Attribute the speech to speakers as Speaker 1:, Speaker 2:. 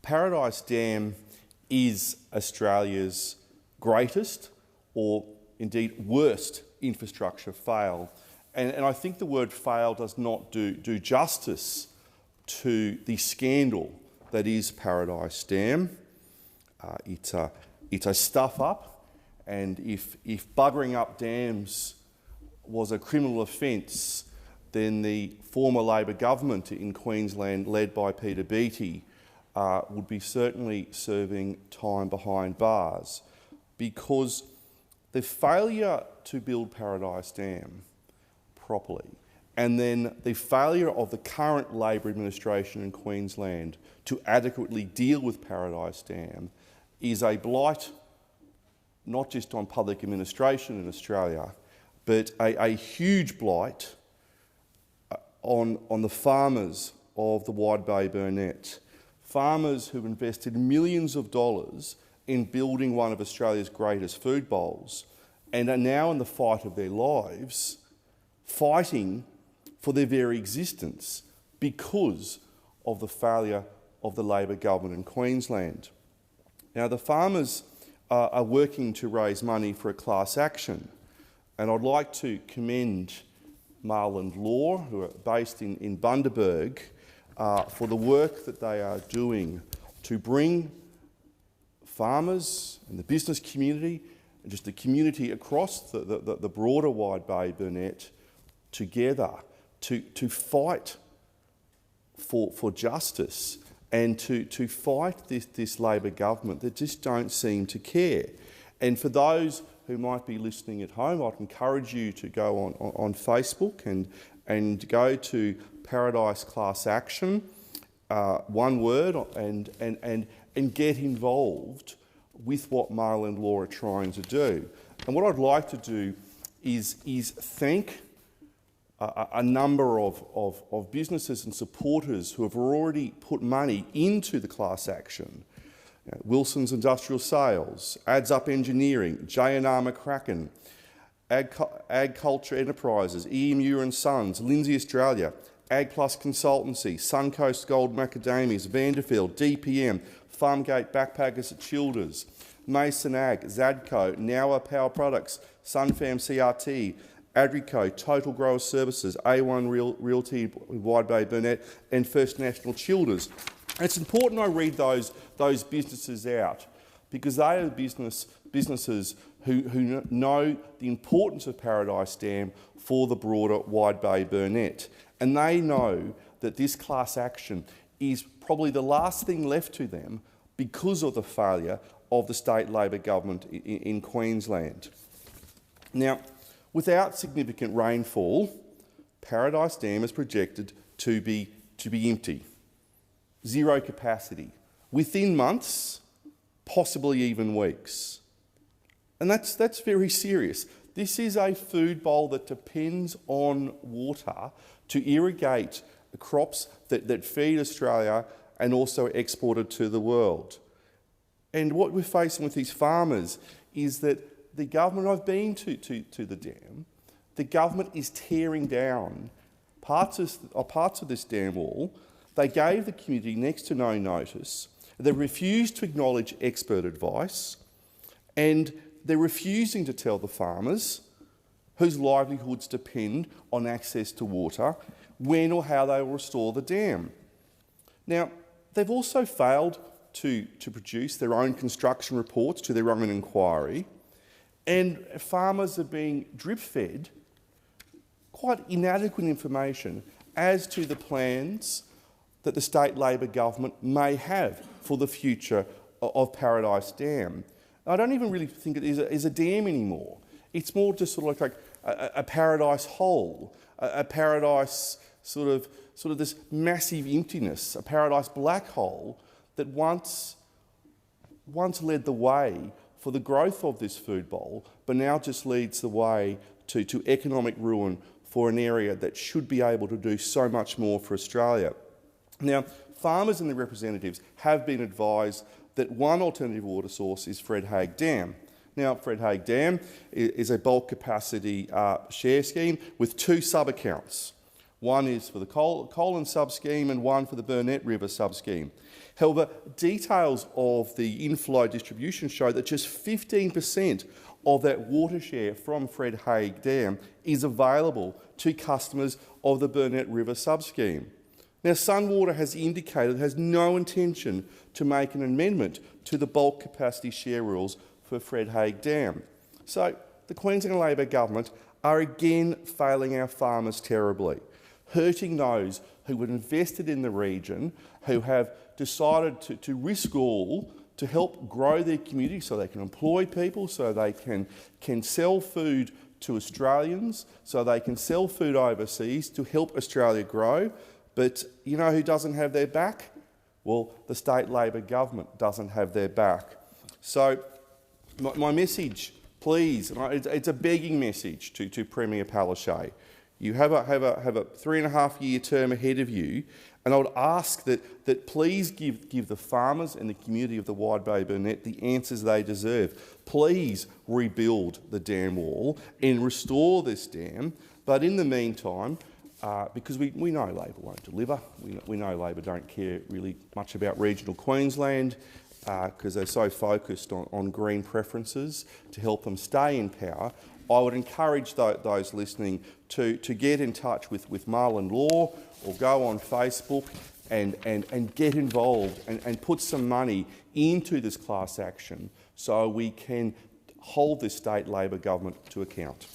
Speaker 1: Paradise Dam is Australia's greatest, or indeed worst, infrastructure fail. And I think the word fail does not do justice to the scandal that is Paradise Dam. It's a stuff-up, and if buggering up dams was a criminal offence, then the former Labor government in Queensland, led by Peter Beattie, would be certainly serving time behind bars, because the failure to build Paradise Dam properly, and then the failure of the current Labor administration in Queensland to adequately deal with Paradise Dam, is a blight not just on public administration in Australia, but a huge blight on the farmers of the Wide Bay Burnett. Farmers who invested millions of dollars in building one of Australia's greatest food bowls, and are now in the fight of their lives, fighting for their very existence because of the failure of the Labor government in Queensland. Now, the farmers are working to raise money for a class action, and I'd like to commend Marland Law, who are based in Bundaberg, for the work that they are doing to bring farmers and the business community, and just the community across the broader Wide Bay Burnett together to fight for justice, and to fight this Labor government that just don't seem to care. And for those who might be listening at home, I'd encourage you to go on Facebook and go to Paradise Class Action, one word, and get involved with what Marland Law are trying to do. And what I'd like to do is thank a number of businesses and supporters who have already put money into the class action. Wilson's Industrial Sales, Adds Up Engineering, J&R McCracken, Ag Culture Enterprises, EMU and Sons, Lindsay Australia, Ag Plus Consultancy, Suncoast Gold Macadamias, Vanderfield, DPM, Farmgate Backpackers at Childers, Mason Ag, Zadco, Nowa Power Products, Sunfam CRT, Agrico, Total Grower Services, A1 Realty, Wide Bay Burnett, and First National Childers. And it's important I read those businesses out, because they are businesses who know the importance of Paradise Dam for the broader Wide Bay Burnett. And they know that this class action is probably the last thing left to them because of the failure of the state Labor government in Queensland. Now, without significant rainfall, Paradise Dam is projected to be empty, zero capacity, within months, possibly even weeks. And that's very serious. This is a food bowl that depends on water to irrigate the crops that feed Australia and also export it to the world. And what we're facing with these farmers is that the government, I've been to the dam, the government is tearing down parts of this dam wall. They gave the community next to no notice. They refused to acknowledge expert advice, and they're refusing to tell the farmers, whose livelihoods depend on access to water, when or how they will restore the dam. Now, they've also failed to produce their own construction reports to their own inquiry, and farmers are being drip-fed quite inadequate information as to the plans that the state Labor government may have for the future of Paradise Dam. I don't even really think it is a dam anymore. It's more just sort of like a paradise hole, a paradise sort of this massive emptiness, a paradise black hole that once led the way for the growth of this food bowl, but now just leads the way to economic ruin for an area that should be able to do so much more for Australia. Now, farmers and their representatives have been advised that one alternative water source is Fred Haig Dam. Now, Fred Haig Dam is a bulk capacity share scheme with two sub-accounts. One is for the Colin sub-scheme and one for the Burnett River sub-scheme. However, details of the inflow distribution show that just 15% of that water share from Fred Haig Dam is available to customers of the Burnett River sub-scheme. Now, Sunwater has indicated it has no intention to make an amendment to the bulk capacity share rules for Fred Haig Dam. So, the Queensland Labor government are again failing our farmers terribly, hurting those who were invested in the region, who have decided to risk all to help grow their community so they can employ people, so they can sell food to Australians, so they can sell food overseas to help Australia grow. But you know who doesn't have their back? Well, the state Labor government doesn't have their back. So my message, please, it's a begging message to Premier Palaszczuk. You have a 3.5-year term ahead of you, and I would ask that please give the farmers and the community of the Wide Bay Burnett the answers they deserve. Please rebuild the dam wall and restore this dam. But in the meantime, because we know Labor won't deliver, we know Labor don't care really much about regional Queensland because they're so focused on green preferences to help them stay in power. I would encourage those listening to get in touch with Marlon Law or go on Facebook and get involved and put some money into this class action so we can hold this state Labor government to account.